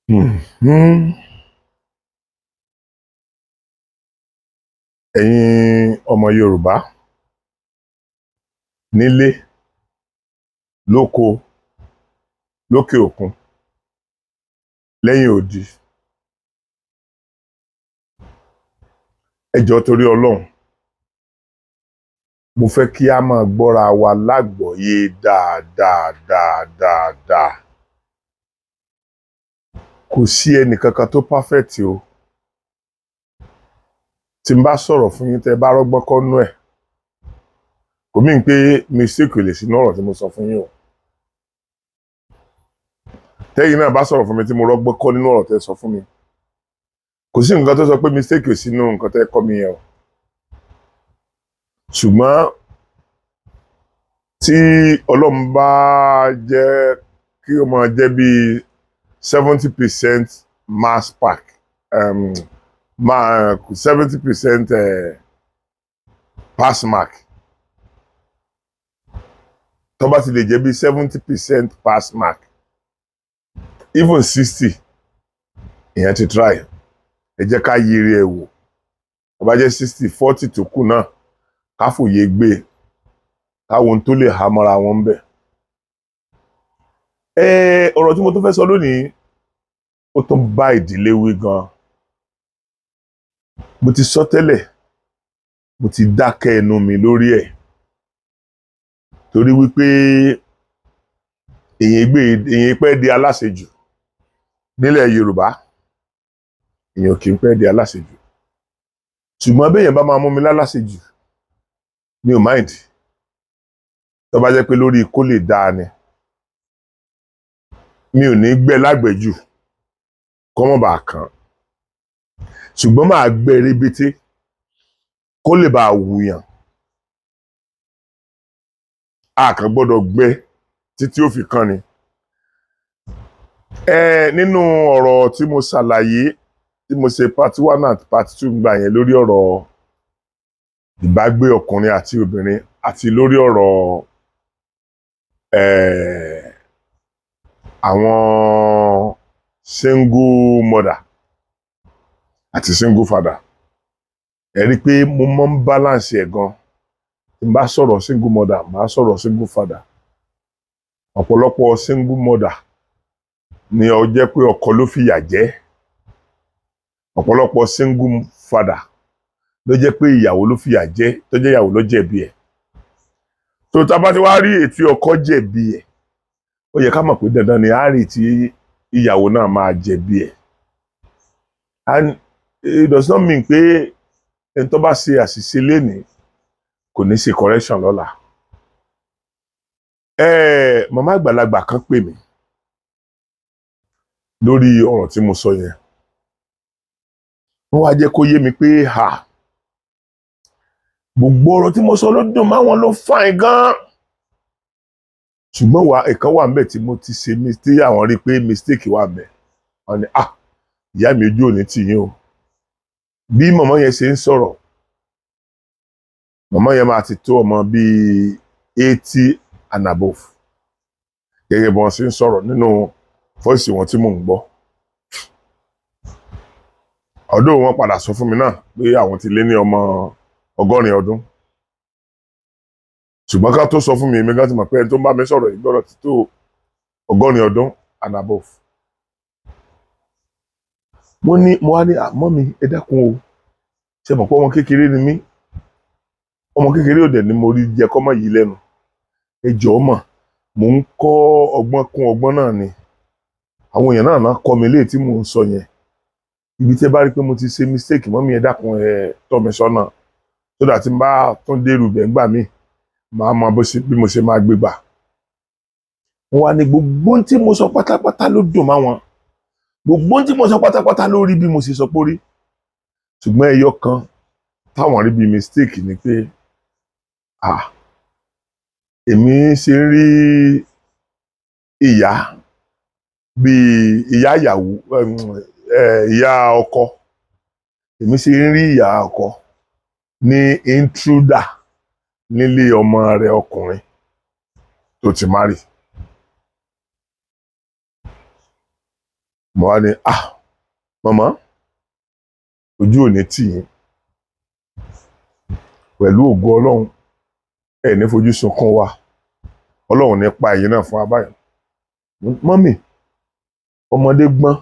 Mhm. Ẹ̀yin ọmọ Yorùbá nílé lóko lókè òkun lẹ́yìn odi, ẹ jọ̀ọ́ torí Ọlọ́run mo fẹ́ kí a máa gbọ́ra wa lágbọ̀ọ́yé dáadáa. Kò sí ẹnì kankan tó perfect o. Tí n bá sọ̀rọ̀ fún yín tẹ́ bá rọ́gbọ́n kọ́nú ẹ̀, kò mí pé mistake ò lè sínú ọ̀rọ̀ tí mo sọ fún yín o. Tẹ́yìn náà bá sọ̀rọ̀ fún mi tí mo rọ́gbọ́n kọ́ nínú ọ̀rọ̀ tẹ́ sọ fún mi, kò sí nǹkan tó sọ pé mistake ò sínú nǹkan tẹ́ kọ́ mi yẹn o. Ṣùgbọ́n tí Ọlọ́run bá jẹ́ kí ó máa jẹ́ bí 70% mass pack, 70% pass mark, tó bá ti lè jẹ́ bí 70% pass mark, even 60 ìyẹn ti try. Ẹ jẹ́ ká yiri ẹ̀ wò. Tó bá jẹ́ 60, 40 tó kù náà ká fòye gbé káwọn tó lè há mọ́ra wọn bẹ̀. Ọ̀rọ̀ tí mo tún fẹ́ sọ lónìí ó tún bá ìdílé wí gan. Mo ti sọ tẹ́lẹ̀, mo ti dákẹ́ ẹnu mi lórí ẹ̀ torí wípé èyàn pẹ́ di aláṣejù nílẹ̀ Yorùbá, èyàn kì í pẹ́ di aláṣejù. Ṣùgbọ́n béèyàn bá máa mú mi láláṣejù mi ò mind. Tó bá jẹ́ pé lórí kó lè dáa ni, mi ò ní gbẹ́ lágbẹ̀jù kó má bàa kàn. Ṣùgbọ́n máa gbẹ́ rébété kó lè bàa wùyàn. A kàn gbọ́dọ̀ gbẹ́ títí ó fi kàn ni. Nínú ọ̀rọ̀ tí mo ṣàlàyé tí mo ṣe part 1 and part 2 gbà yẹn lórí ọ̀rọ̀ ìbágbé ọkùnrin àti obìnrin àti lórí ọ̀rọ̀ àwọn single mother àti single father, ẹ rí i pé mo máa ń balance ẹ̀ gan. Tí n bá sọ̀rọ̀ single mother màá sọ̀rọ̀ single father. Ọ̀pọ̀lọpọ̀ single mother ni ó jẹ́ pé ọkọ ló fìyà jẹ. Ọ̀pọ̀lọpọ̀ single father ló jẹ́ pé ìyàwó ló fìyà jẹ, tó jẹ́ ìyàwó ló jẹ̀bi ẹ̀. Tó tá bá ti wá rí ètí ọkọ jẹ̀bi ẹ̀, ó yẹ ká mọ̀ pé dandan ni a rí tí ìyàwó náà máa jẹ̀bi ẹ̀. And it does not mean pé ẹni tó bá ṣe àṣìṣe lénìí kò ní ṣe correction lọ́la. Màmá àgbàlagbà kan pè mí lórí ọ̀rọ̀ tí mo sọ yẹn. Wọ́n wá jẹ́ kó yé mi pé gbogbo ọ̀rọ̀ tí mo sọ ló dùn máwọn ló fine gan. Ṣùgbọ́n ẹ̀kan wà ńbẹ̀ tí mo ti ṣe mistake, àwọn rí pé mistake wà ńbẹ̀. Wọ́n ní ìyá mi ojú òní tì yín o. Bí màmá yẹn ṣe ń sọ̀rọ̀, màmá yẹn máa ti tó ọmọ bíi 80 and above. Gẹ́gẹ́ bí wọ́n ṣe ń sọ̀rọ̀ nínú voice wọn tí mò ń gbọ́. Ọ̀dọ̀ wọn padà sọ fún mi náà pé àwọn ti lé ní ọmọ 100 ọdún. Ṣùgbọ́n ká tó sọ fún mi, èmi gan ti mọ̀ pé ẹni tó ń bá mi sọ̀rọ̀ ìgbọ́rọ̀ ti tó 100 ọdún and above. Mo wá ní mọ́mì ẹ dákun o, ṣe mọ̀ pé ọmọ kékeré ni mí. Ọmọ kékeré ò dẹ̀ ni mo rí jẹ kọ́ mọ́ yìí lẹ́nu. Ẹ jọ̀ọ́ mà, mò ń kọ́ ọgbọ́n kún ọgbọ́n náà ni. Àwọn èèyàn náà kọ́ mi léyìí tí mò ń sọ yẹn. Ibi tí ẹ bá rí pé mo ti ṣe mistake, mọ́mì ẹ dákun ẹ tọ́ mi sọ́nà. So that tí n bá tún dérú bẹ̀ ńgbà míì, màá mọ bí mo ṣe máa gbé gbà. Wọ́n wá ní gbogbo ohun tí mo sọ pátápátá ló dùn máwọn. Gbogbo ohun tí mo sọ pátápátá ló rí bí mo ṣe sọ pé ó rí. Ṣùgbọ́n ẹyọ kan táwọn rí bí mistake ni pé èmi ṣe ń rí ìyá bíi ìyá ìyàwó, ìyá ọkọ. Èmi ṣe ń rí ìyá ọkọ ní intruder nílé ọmọ rẹ̀ ọkùnrin tó ti marry. mo wá ní màmá ojú ò ní tì yín pẹ̀lú ògo Ọlọ́run ẹ̀ ní fojú sunkún wa Ọlọ́run ní pa èyí náà fún abáyọ mọ́mì ọmọdé gbọ́n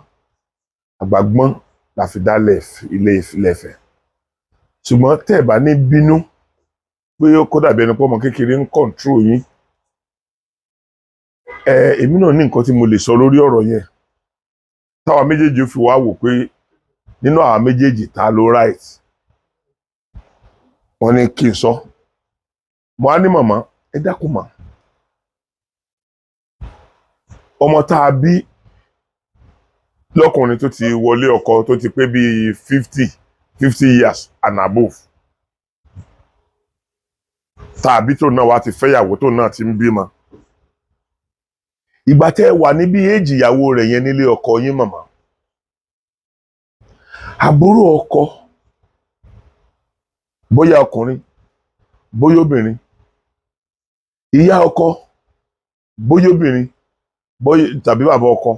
àgbà gbọ́n la fi dálẹ̀ ilé Ilé-Ifẹ̀ ṣùgbọ́n tẹ́ ẹ̀ bá ní bínú pé kó dàbí ẹni pé ọmọ kékeré ń kọ̀ǹtró yín èmi náà ní nǹkan tí mo lè sọ lórí ọ̀rọ̀ yẹn táwa méjèèjì fi wá wò pé nínú àwa méjèèjì ta ló right wọ́n ní kí n sọ mo á ní màmá ẹ dákun mà ọmọ tá a bí lọ́kùnrin tó ti wọlé ọkọ tó ti pé bíi 50 years and above tàbí tó náà wá ti fẹ́yàwó tó náà ti ń bímọ ìgbà tẹ́ ẹ wà níbi èjì ìyàwó rẹ̀ yẹn nílé ọkọ yín màmá àbúrò ọkọ bóyá ọkùnrin bóyá obìnrin ìyá ọkọ bóyá obìnrin bóyá tàbí bàbá ọkọ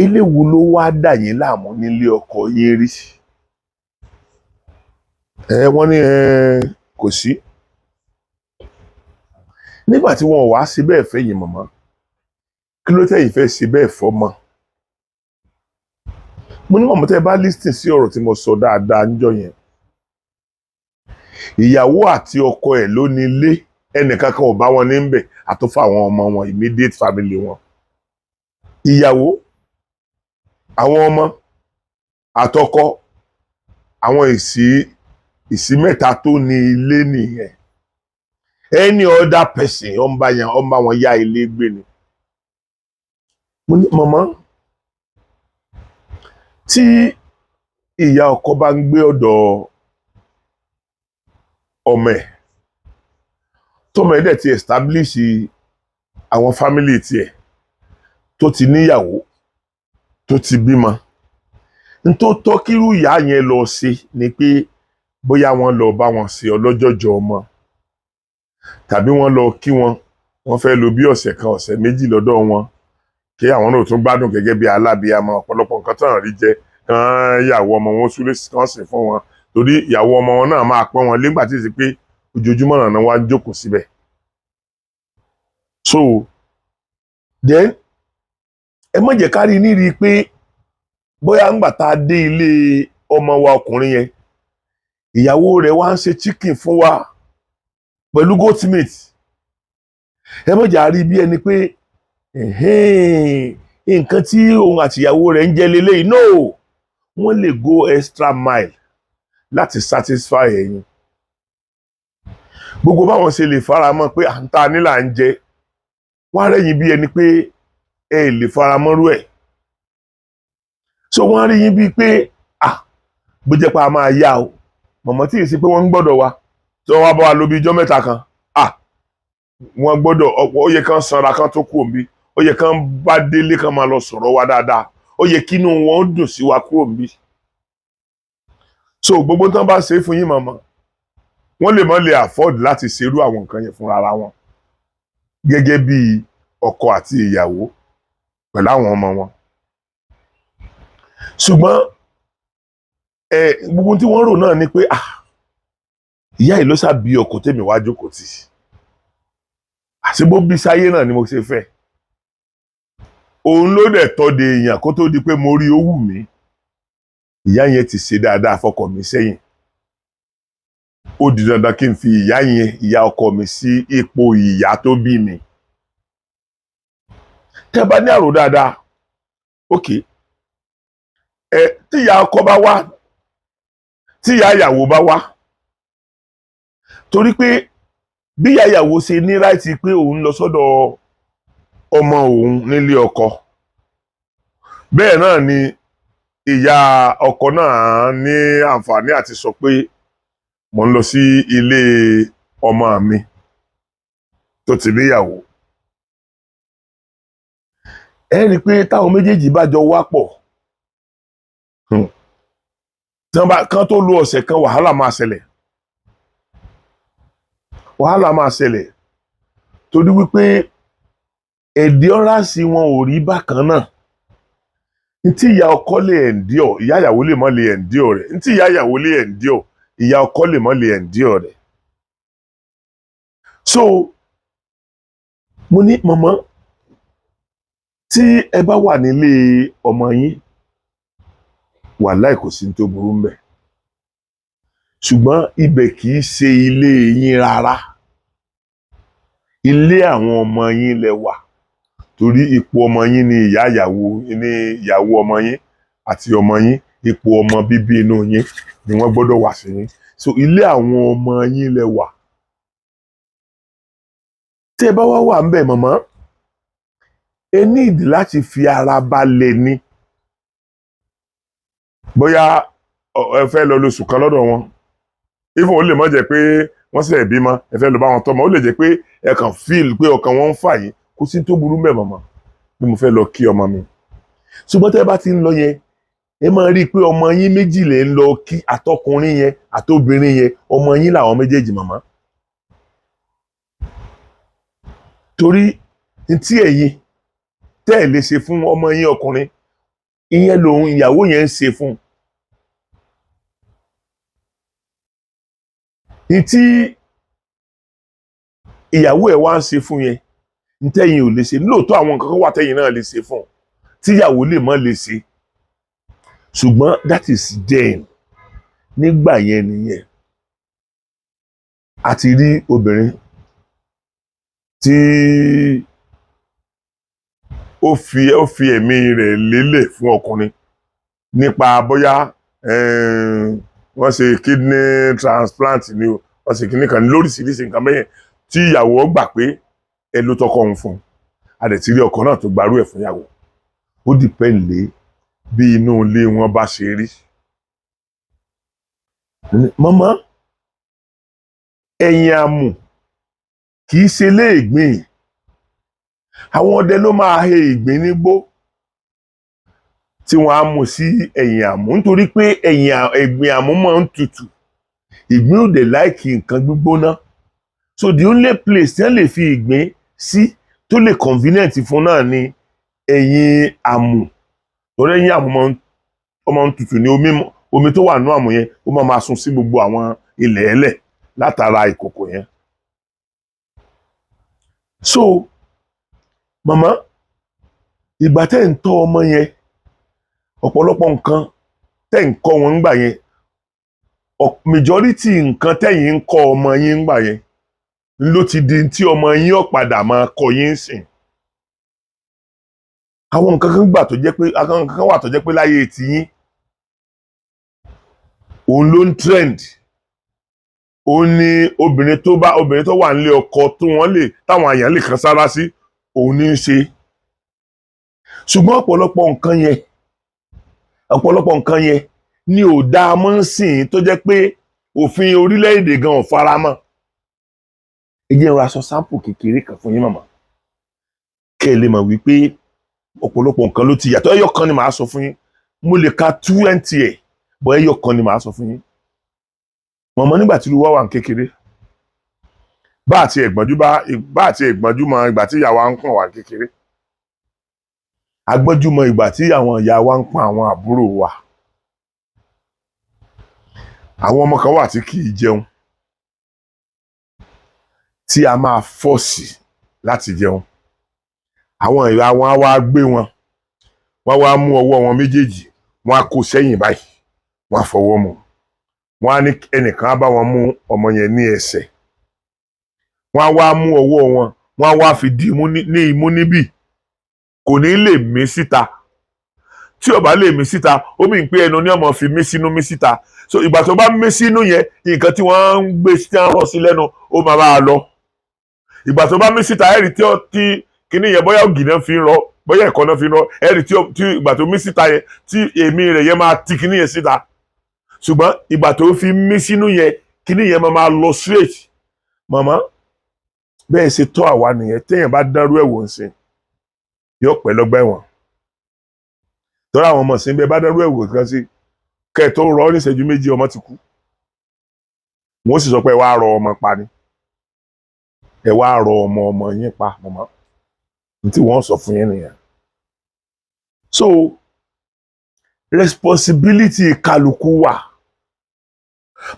eléwo ló wá dà yín láàmú nílé ọkọ yín rí wọ́n ní kò sí nígbà tí wọn ò wá sí bẹ́ẹ̀ fẹ́ yín màmá kí ló tẹ̀yìn fẹ́ ṣe bẹ́ẹ̀ fọ́mọ mo ní màmá tẹ́ ẹ bá lísìn sí ọ̀rọ̀ tí mo sọ dáadáa níjọ́ yẹn ìyàwó àti ọkọ ẹ̀ ló ní ilé ẹnìkan kan ò bá wọn níbẹ̀ àtúfà àwọn ọmọ wọn immediate family wọn ìyàwó àwọn ọmọ àtọkọ àwọn ìsí mẹ́ta tó ní ilé nìyẹn any other person ó ń bá wọn yá ilé gbé ni mo ní màmá tí ìyá ọkọ bá ń gbé ọ̀dọ̀ ọmọ ẹ̀ tọmọ ẹ̀ dẹ̀ ti establish àwọn family tiẹ̀ tó ti níyàwó tó ti bímọ n tó tọ́ kírú ìyá yẹn lọ sí ni pé bóyá wọ́n lọ bá wọn ṣe ọlọ́jọ́jọ́ ọmọ tàbí wọ́n lọ kí wọ́n fẹ́ lò bí ọ̀sẹ̀ kan ọ̀sẹ̀ méjì lọ́dọ̀ wọn kí àwọn náà tún gbádùn gẹ́gẹ́ bí alábíàmọ ọ̀pọ̀lọpọ̀ nǹkan tán rí jẹ kán ìyàwó ọmọ wọn súré kán sì fún wọn torí ìyàwó ọmọ wọn náà máa pọ́n wọn nígbà tí ì sí pé ojoojúmọ́ náà wá ń jókòó síbẹ̀. So then ẹ má jẹ́ ká rí nírí pé bóyá ńgbà tá a dé ilé ọmọ wa ọkùnrin yẹn ìyàwó rẹ̀ wá ń ṣe chicken fún wa pẹ̀lú goat meat ẹ má jẹ́ àrí bí ẹni pé nǹkan tí òun àtìyàwó rẹ̀ ń jẹ leléyìí no wọ́n lè go extra mile láti satisfy ẹ̀yin gbogbo báwọn ṣe lè fara mọ́ pé à ń ta nílà ń jẹ wọ́n á rẹ́yìn bí ẹni pé ẹ lè fara mọ́rú ẹ̀ so wọ́n á rí yín bíi pé bó jẹ́ pé a máa yá o mọ̀mọ́ tí ì sí pé wọ́n ń gbọ́dọ̀ wa tí wọ́n wá bá wa lóbi ijọ́ mẹ́ta kan wọ́n gbọ́dọ̀ ó yẹ kán sanra kán tó kú òǹbí ó yẹ kán bá délé kán máa lọ sọ̀rọ̀ wa dáadáa ó yẹ kínú wọn dùn sí wa kúrò òǹbí so gbogbo tán bá ṣe fún yín màmá wọ́n lè má lè afford láti ṣerú àwọn nǹkan yẹn fúnra ara wọn gẹ́gẹ́ bí ọkọ àti ìyàwó pẹ̀lú àwọn ọmọ wọn ṣùgbọ́n gbogbo tí wọ́n rò náà ni pé ìyá yìí ló ṣàbí ọkọ tèmi wá jókòó tì àti bó bí sáyé náà ni mo ṣe fẹ́ òun ló dẹ̀ tọ́ de èèyàn kó tó di pé mo rí ó wù mí ìyá yẹn ti ṣe dáadáa fọ́kọ mi sẹ́yìn ó di dandan kí n fi ìyá ọkọ mi sí ipò ìyá tó bí mi tẹ́ bá ní àrò dáadáa ok tí ìyá ọkọ bá wá tí ìyá ìyàwó bá wá torí pé bí ìyá ìyàwó ṣe ní ráìtì pé òun lọ sọ́dọ̀ ọmọ òun nílé ọkọ bẹ́ẹ̀ náà ni ìyá ọkọ náà ní àǹfààní àti sọ pé mo ń lọ sí ilé ọmọ mi tó ti níyàwó ẹ rí i pé táwọn méjèèjì bá jọ wá pọ̀ kán tó lo ọ̀sẹ̀ kan wàhálà máa ṣẹlẹ̀ torí wípé endurance wọn ò rí bákan náà ntí ìyá ọkọ lè endure ìyá ìyàwó lè mọ́ lè endure rẹ̀ ntí ìyá ìyàwó lè endure ìyá ọkọ lè mọ́ lè endure rẹ̀. So mo ní màmá tí ẹ bá wà nílé ọmọ yín wàláì kò sí tó burú ńbẹ̀ ṣùgbọ́n ibẹ̀ kì í ṣe ilé yín rárá ilé àwọn ọmọ yín lẹ wà torí ipò ọmọ yín ni ìyàwó ọmọ yín àti ọmọ yín ipò ọmọ bíbí inú yín ni wọ́n gbọ́dọ̀ wà sí yín so ilé àwọn ọmọ yín lẹ wà. tí ẹ bá wà ńbẹ̀ màmá ẹ ní ìdí láti fi ara balẹ̀ ni bóyá ẹ fẹ́ lọ lóṣù kan lọ́dọ̀ wọn even ó lè má jẹ́ pé wọ́n ṣẹ̀ṣẹ̀ bímọ ẹ fẹ́ lọ bá wọn tọ́mọ ó lè jẹ́ pé ẹ kàn fíìl pé ọkàn wọn ń fà yín kò sí tó burú ńbẹ̀ màmá bí mo fẹ́ lọ kí ọmọ mi ṣùgbọ́n tẹ́ bá ti ń lọ yẹn ẹ máa rí i pé ọmọ yín méjì lè ń lọ kí àtọkùnrin yẹn àtobìnrin yẹn ọmọ yín làwọn méjèèjì màmá torí tí ẹ̀yin tẹ́ ẹ̀ lè ṣe fún ọmọ yín ọkùnrin ìyẹn lòun ìyàwó yẹn ń ṣe fún un tí ìyàwó ẹ̀ wá ń ṣe fún yẹn ntẹ́yìn ò lè ṣe lóòótọ́ àwọn nǹkan kan wà tẹ́yìn náà lè ṣe fún un tíyàwó lè má lè ṣe ṣùgbọ́n that is then nígbà yẹn nìyẹn a ti rí obìnrin tí ó fi ẹ̀mí rẹ̀ lélẹ̀ fún ọkùnrin nípa bóyá wọ́n ṣe kidney transplant ni o wọ́n ṣe kidney kan lóríṣiríṣi nǹkan bẹ́yẹn tí ìyàwó gbà pé ẹ ló tọkọ òun fún un a dẹ̀ ti rí ọkọ náà tó gbarú ẹ̀ fún ìyàwó ó depend lé bí inú ilé wọn bá ṣe rí. màmá ẹ̀yìn àmù kì í ṣe léègbìn àwọn ọdẹ ló máa he ìgbín nígbó tí wọ́n á mú sí ẹ̀yìn àmù nítorí pé ẹ̀gbìn àmù máa ń tutù ìgbín ò dẹ̀ láìkì nǹkan gbígbóná so the only place tí wọ́n lè fi ìgbín sí tó lè convenient fún náà ni ẹ̀yìn àmù lórí ẹ̀yìn àmù máa ń tutù ní omi tó wà nínú àmù yẹn ó máa sun sí gbogbo àwọn ilẹ̀ ẹlẹ̀ látara ìkòkò yẹn. So màmá ìgbà tẹ́ ń tọ́ ọmọ yẹn ọ̀pọ̀lọpọ̀ nǹkan tẹ́ ń kọ́ wọn ńgbà yẹn majority nǹkan tẹ́yìn ń kọ́ ọmọ yín ńgbà yẹn ló ti di tí ọmọ yín ó padà máa kọ́ yín sìn. àwọn nǹkan kan wà tó jẹ́ pé láyé tiyín òun ló ń trend òun ni obìnrin tó wà nílé ọkọ táwọn àyàn lè kan sára sí òun ní í ṣe ṣùgbọ́n ọ̀pọ̀lọpọ̀ nǹkan yẹn ni ò dáa mọ́ sìn tó jẹ́ pé òfin orílẹ̀-èdè gan ò fara mọ́ ẹ jẹ́ n ra sọ sáǹpù kékeré kan fún yín màmá kẹ́ ẹ lè mọ̀ wípé ọ̀pọ̀lọpọ̀ nǹkan ló ti yàtọ̀ ẹyọ kan ni màá sọ fún yín mo lè ka 20 ẹ̀ bọ́ ẹyọ kan ni màá sọ fún yín màmá nígbà tí olúwa wà ní kékeré bá àti ẹ̀gbọ́njú mọ ìgbà tí ìyá wa ń pọ̀n wà ní kékeré agbọ́njú mọ ìgbà tí àwọn ìyá wa ń pọ̀n àwọn àbúrò wa àwọn ọmọ kan wà tí kì í jẹun tí a máa fọ́ọ̀sì láti jẹun àwọn ìyá wọn á wá gbé wọn wá mú ọwọ́ wọn méjèèjì wọn á kó sẹ́yìn báyìí wọn á fọwọ́ mú wọn á ní ẹnìkan á bá wọn mú ọmọ yẹn ní ẹsẹ̀ wọn á wá mú ọwọ́ wọn á wá fi di ní imú níbí kò ní lè mí síta tí ó bá lè mí síta ó mì pé ẹnu ní ọmọ fi mí sínú mí síta so ìgbà tó bá mí sínú yẹn nǹkan tí wọ́n ń gbé tí wọ́n rọ̀ sí lẹ́nu ó máa bá a lọ ìgbà tó bá mí síta ẹ̀rì tí kíní yẹn bóyá ògì náà fi ń rọ bóyá ẹ̀kọ́ náà fi ń rọ ẹ̀rì tí ìgbà tó mí síta yẹn tí èémí rẹ̀ yẹn máa ti kíní yẹn síta ṣùgbọ́n ìgbà tó fi mí sínú yẹn kíní yẹn máa lọ straight màmá bẹ́ẹ̀ ṣe tọ́ àwa nìyẹn téèyàn bá dárú ẹ̀wọ̀n sí yóò pẹ́ lọ́gbà ẹ̀wọ̀n tọ́ra àwọn ọmọ sí bẹ́ẹ̀ bá dárú ẹ̀wọ̀n kan sí kẹ́ ẹ̀ tó rọ ọ́ ní ìṣẹ́jú méjì ọmọ ti kú wọ́n sì sọ pé ẹ wá rọ ọmọ pa ni ẹ wá rọ ọmọ yín pa màmá ní tí wọ́n sọ fún yín nìyẹn so responsibility kálukú wà.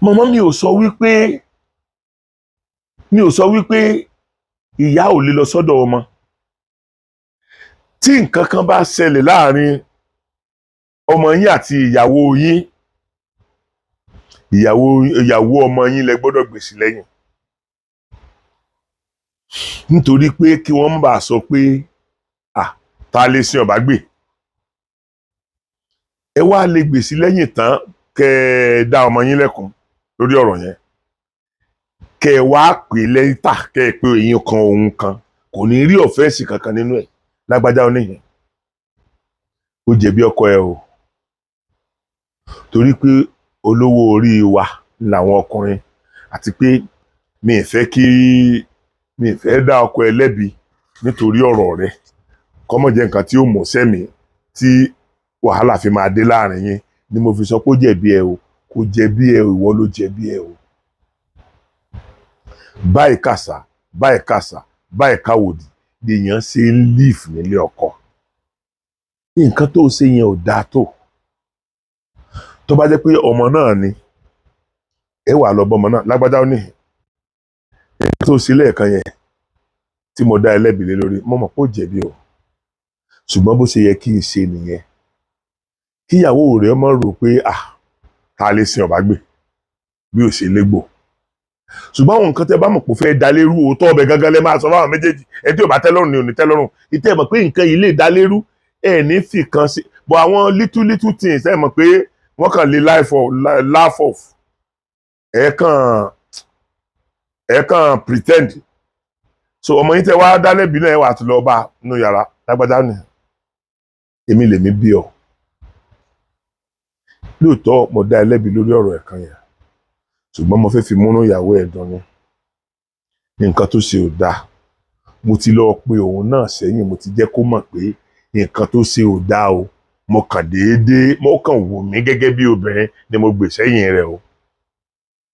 Màmá mi ò sọ wípé ìyá ò lè lọ sọ́dọ̀ ọmọ. Tí nǹkan kan bá ṣẹlẹ̀ láàrin ọmọ yín àti ìyàwó yín, ìyàwó ọmọ yín lẹ gbọ́dọ̀ gbè sí lẹ́yìn. Nítorí pé kí wọ́n má bàa sọ pé ta lè sin ọ̀bá gbè. Ẹ wá lè gbè sí lẹ́yìn tán kẹ́ ẹ dá ọmọ yín lẹ́kun lórí ọ̀rọ̀ yẹn. Kẹ́ ẹ wá pè lẹ́tà, kẹ́ ẹ pé èyí kan òun kan, kò ní rí ọ̀fẹ́ǹsì kankan nínú ẹ̀. Lágbájá oníyẹn ó jẹ̀bi ọkọ ẹ o, torí pé olówó orí wa làwọn ọkùnrin, àti pé mi ì fẹ́ dá ọkọ ẹ lẹ́bi nítorí ọ̀rọ̀ rẹ, kó má jẹ́ nǹkan tí ó mú sẹ́mi tí wàhálà fi máa dé láàrin yín, ni mo fi sọ pé ó jẹ̀bi ẹ o. Kò jẹ̀bi ẹ o, ìwọ ló jẹ̀bi ẹ o. Báyìí kàṣà, báyìí kàṣà, báyìí káwòdì lèèyàn ṣe ń live nílé ọkọ. Nǹkan tó ṣe yẹn ò dáa tó. Tó bá jẹ́ pé ọmọ náà ni, ẹ wà lọ bọ́ ọmọ náà. Lágbájá ó ní nǹkan tó ṣe lẹ́ẹ̀kan yẹn tí mo dá ẹ lẹ́bi lé lórí, mo mọ̀ pé ó jẹ̀bi o, ṣùgbọ́n bó ṣe yẹ kí n ṣe nìyẹn. Kíyàwó rẹ̀ mọ̀ rò pé ta lè sin ọ̀bá gbè bí ó ṣe légbò. Ṣùgbọ́n àwọn nǹkan tẹ́ bá mọ̀ pé ó fẹ́ dá lérú, òótọ́ ọbẹ̀ gangan lẹ máa sọ fáwọn méjèèjì. Ẹ tí ò bá tẹ́ lọ́rùn ni ò ní tẹ́ lọ́rùn. Ìtẹ́ mọ̀ pé nǹkan yìí lè dá lérú, ẹ ní fi kan sí. But àwọn little things ẹ mọ̀ pé wọ́n kàn lè laugh off. Ẹ kàn pretend. So ọmọ yín tẹ́ wá dá lẹ́bi náà, ẹ wà tó lọ bá nínú yàrá. Lágbájá ni èmi lèmi bí ọ. Lóòótọ́ mo dá ẹ lẹ́bi lórí ọ̀rọ̀ ẹ̀kan yẹn, ṣùgbọ́n mo fẹ́ fi múnú ìyàwó ẹ̀ dùn ni. Nǹkan tó ṣe ò dáa. Mo ti lọ pe òun náà sẹ́yìn, mo ti jẹ́ kó mọ̀ pé nǹkan tó ṣe ò dáa o. Mo kàn wò mí gẹ́gẹ́ bí obìnrin ni mo gbè sẹ́yìn rẹ̀ o.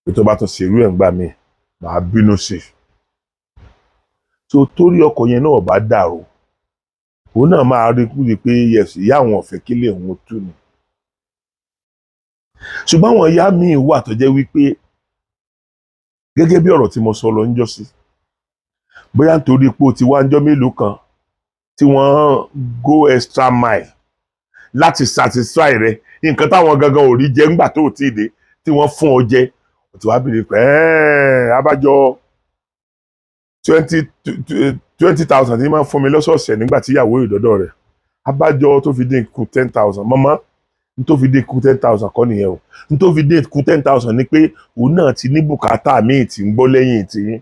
Pé tó bá tún ṣe irú ẹ̀ ń gbà mí, màá bínú sí i. So torí ọkọ yẹn náà bá dàrú, òun náà máa rí pé yes, ìyá àwọn ọ̀fẹ́ kílẹ̀ òun tú ni. Ṣùgbọ́n àwọn ìyá míì wà tó jẹ́ wípé gẹ́gẹ́ bí ọ̀rọ̀ tí mo sọ lọ ń jọ́sí, bóyá nítorí pé ó ti wá ńjọ́ mélòó kan tí wọ́n go extra mile láti satisfy rẹ, nǹkan táwọn gangan ò rí jẹ ńgbà tó ò tíì dé, tí wọ́n fún ọ jẹ, ó ti wá bèrè pé abájọ 20,000 tí máa ń fún mi lọ́sọ̀ọ̀sẹ̀ nígbà tí ìyàwó ìdọ́dọ̀ rẹ̀, abájọ tó fi dín kù 10,000. Màmá, n tó fi dín kù 10,000 kọ́ nìyẹn o. N tó fi dín kù 10,000 ni pé òun náà ti ní bùkátà míì tí ń gbọ́ lẹ́yìn tiyín.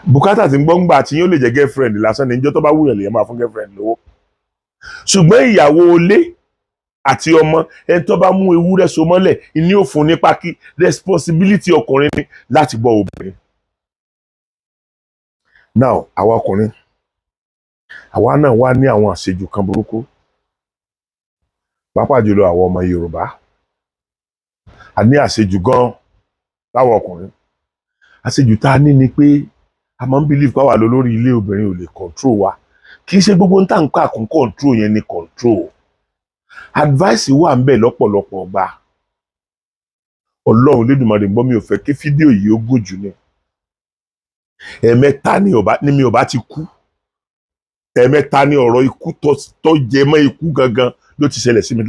Bùkátà tí ń gbọ́ ńgbà tí yín ó lè jẹ́ girlfriend lásán ní ìjọ́ tó bá wúyàn lèyàn máa fún girlfriend lówó. Ṣùgbọ́n ìyàwó ilé àti ọmọ, ẹni tó bá mú ewúrẹ́ so mọ́lẹ̀ ní ó fún ní pákí. Responsibility ọkùnrin ni láti bọ́ obìnrin. Now àwa ọkùnrin, àwa náà wá ní àwọn àṣejù kan burúkú, pàápàá jùlọ àwọn ọmọ Yorùbá. A ní àṣejù gan láwọn ọkùnrin. Àṣejù tá a ní ni pé a máa ń believe pàwà lórí ilé, obìnrin ò lè control wa. Kì í ṣe gbogbo ń tà ń kà kún control yẹn ni control. Advice wà ń bẹ lọ́pọ̀lọpọ̀ ọgbà. Ọlọ́run Olódùmarè gbọ́, mi ò fẹ́ kí fídíò yìí ó gùn jù ni. Ẹ̀ẹ̀mẹ́ta ni mi ò bá ti kú. Ẹ̀ẹ̀mẹ́ta ni ọ̀rọ̀ ikú tó jẹ mọ́ ikú gangan ló ti ṣẹlẹ̀ sí mi